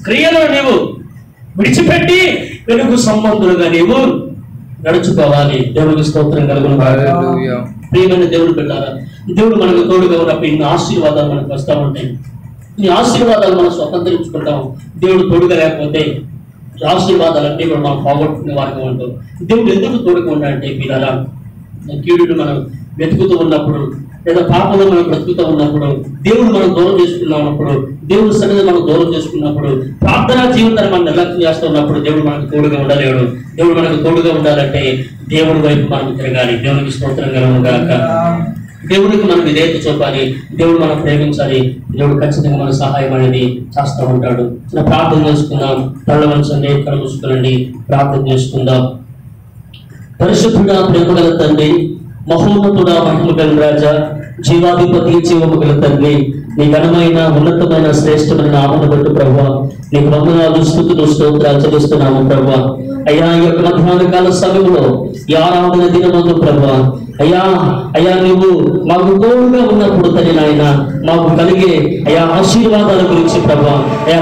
క్రియలను నీవు విడిచిపెట్టి వెలుగు సంబంధులుగా నీవు నడుచుకోవాలి. దేవుడికి స్తోత్రం కలుగును. ప్రియమైన దేవుడు బిడ్డారా, దేవుడు మనకు తోడుగా ఉన్నప్పుడు ఇన్ని ఆశీర్వాదాలు మనకు వస్తూ ఉంటాయి. ఈ ఆశీర్వాదాలు మనం స్వతంత్రించుకుంటాం. దేవుడు తోడుగా లేకపోతే ఆశీర్వాదాలన్నీ కూడా మనం పోగొట్టుకునే వారికి ఉంటాం. దేవుడు ఎందుకు తోడుగా ఉండాలంటే బిడ్డారా, కీడుని మనం వెతుకుతూ ఉన్నప్పుడు, లేదా పాపంలో మనం బ్రతుకుతూ ఉన్నప్పుడు, దేవుడు మనం దూరం చేసుకున్నప్పుడు, దేవుడు సన్నిధి మనం దూరం చేసుకున్నప్పుడు, ప్రార్థనా జీవితాన్ని మనం నిర్లక్ష్యం చేస్తూ ఉన్నప్పుడు దేవుడు మనకు తోడుగా ఉండలేడు. దేవుడు మనకు తోడుగా ఉండాలంటే దేవుడి వైపు మనం తిరగాలి. దేవునికి స్తోత్రం కలుగుగాక. దేవుడికి మనం విధేయత చూపాలి. దేవుడు మనం ప్రేమించాలి. దేవుడు ఖచ్చితంగా మన సహాయం అనేది చేస్తూ ఉంటాడు. ప్రార్థన చేసుకుందాం. తరలించండి, కళ్ళు మూసుకోనండి, ప్రార్థన చేసుకుందాం. పరిశుద్ధుడా, ప్రేమగల తండ్రి, మహోన్నతుడా, మహిమ గల రాజా, జీవాధిపతి, జీవము గల తండ్రి, నీ ఘనమైన ఉన్నతమైన శ్రేష్టమైన నామమును బట్టి ప్రభువా నీకు వందనాలు, స్తుతులు, స్తోత్రాలు చెల్లిస్తున్నాము ప్రభువా. అయ్యా, ఈ యొక్క మధ్యాహ్న కాల సమయంలో ఈ ఆరాధన దినమందు ప్రభువా, అయ్యా నువ్వు మాకు తోడుగా ఉన్నప్పుడు తని నాయన మాకు కలిగే ఆశీర్వాదాల గురించి ప్రభువా,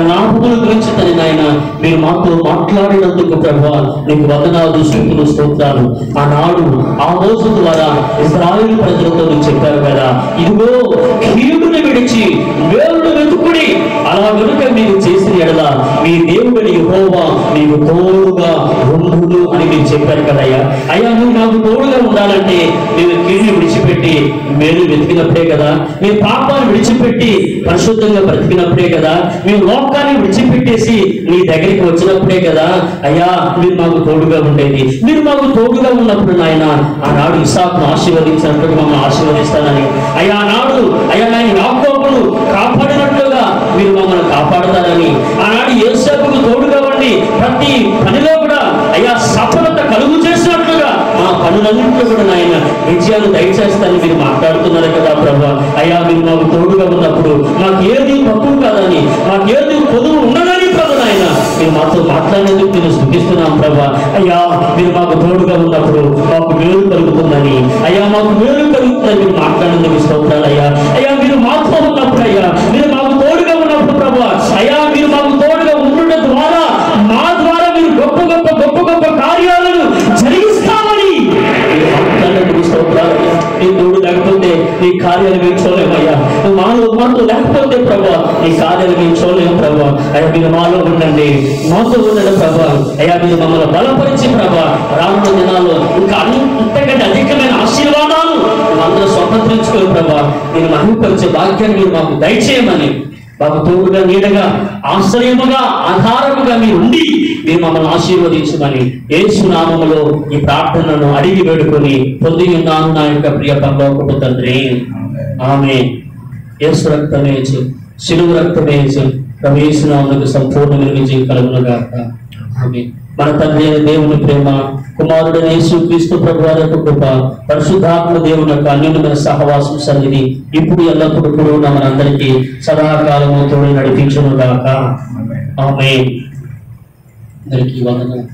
లాభముల గురించి తని నాయన మీరు మాతో మాట్లాడినందుకు ప్రభువా నీకు వందనాలు, స్తుతులు, స్తోత్రాలు. ఆనాడు ఆ రోజు ద్వారా ఇశ్రాయేలు ప్రజలతో నువ్వు చెప్పారు కదా, ఇదిగో కీడుని విడిచి మేలును వెతుకుడి, అలా వెనుక మీరు చేసిన ఎడల మీ దేవుని యెహోవా మీకు తోడుగా ఉండును అని మీరు చెప్పారు కదయ్యా. అయ్యా, నువ్వు నాకు తోడుగా ఉండాలంటే మేము కీడుని విడిచిపెట్టి మేలు వెతికినప్పుడే కదా, మేము పాపాన్ని విడిచిపెట్టి పరిశుద్ధంగా బ్రతికినప్పుడే కదా, మేము లోకాన్ని విడిచిపెట్టేసి నీ దగ్గరికి వచ్చినప్పుడే కదా అయ్యా మీరు మాకు తోడుగా ఉండేది. మీరు మాకు తోడుగా ఉన్నప్పుడు నాయన ఆనాడు ఇస్సాకును ఆశీర్వదించినట్టుగా మమ్మల్ని ఆశీర్వదిస్తానని, ఆనాడు నాయన యాకోబును కాపాడినట్లుగా మీరు మమ్మల్ని కాపాడతారని, ఆనాడు యోసేపుకు తోడుగా ఉండి ప్రతి పనిలో కూడా సఫలత కలుగు చేసినట్లుగా మా పనులన్నింటిలో కూడా నాయన విజయాలు దయచేస్తానని మీరు మాట్లాడుతున్నారు కదా ప్రభా. మీరు మాకు తోడుగా ఉన్నప్పుడు మాకు ఏది తక్కువ కాదని, మాకు ఏది పొదువు ఉండదని ప్రభు నాయన మీరు మాతో మాట్లాడేందుకు నేను స్తుతిస్తున్నాం ప్రభా. మీరు మాకు తోడుగా ఉన్నప్పుడు మాకు మేలు కలుగుతుందని, మాకు మేలు కలుగుతుందని మీరు మాట్లాడేందుకు స్తోత్రాలు. మీరు మాతో ఉన్నప్పుడు మీరు మాకు తోడుగా ఉన్నప్పుడు ప్రభా మీరు మాకు తోడుగా ఉండడం ద్వారా మా ద్వారా మీరు గొప్ప గొప్ప గొప్ప గొప్ప కార్యాలను జరిగిస్తామని స్తోత్రాలు. నీ తోడు లేకపోతే నీ కార్యాలు మేము చూడలేమయ్యా. మాతో లేకపోతే ప్రభా నీ కార్యాలు మేము చూడలేము ప్రభా. మీరు మాలో ఉండండి, మాతో ఉండండి ప్రభా. మీరు మమ్మల్ని బలపరిచి ప్రభా రానున్న దినాల్లో ఇంకా అంతకంటే అధికమైన ఆశీర్వాదాలు అందరూ స్వతంత్రించుకోవాలి ప్రభా. మీరు మహిమపరిచే భాగ్యాన్ని మీరు మాకు దయచేయమని, మాకు తోడుగా నీడగా ఆశ్రయముగా ఆధారముగా మీరు ఉండి మీరు మమ్మల్ని ఆశీర్వదించమని యేసు నామములో ఈ ప్రార్థనను అడిగి వేడుకొని పొంది ఉన్నాను నా యొక్క ప్రియ పరలోకపు తండ్రి. ఆమేన్. యేసు రక్తమే శిలువ రక్తమే యేసు నామమునకు సంపూర్ణమైన విజయం కలుగునుగాక. ఆమేన్. మన తండ్రి అయిన దేవుని ప్రేమ, కుమారుడైన యేసుక్రీస్తు ప్రభువారి యొక్క కృప, పరిశుద్ధాత్మ దేవుని యొక్క అన్యోన్యమైన సహవాసం సన్నిధి ఇప్పుడు ఎల్లప్పుడూ కూడా మనందరికీ సదాకాలము తోడు నడిపించునుగాక. ఆమేన్. అందరికీ వందనాలు.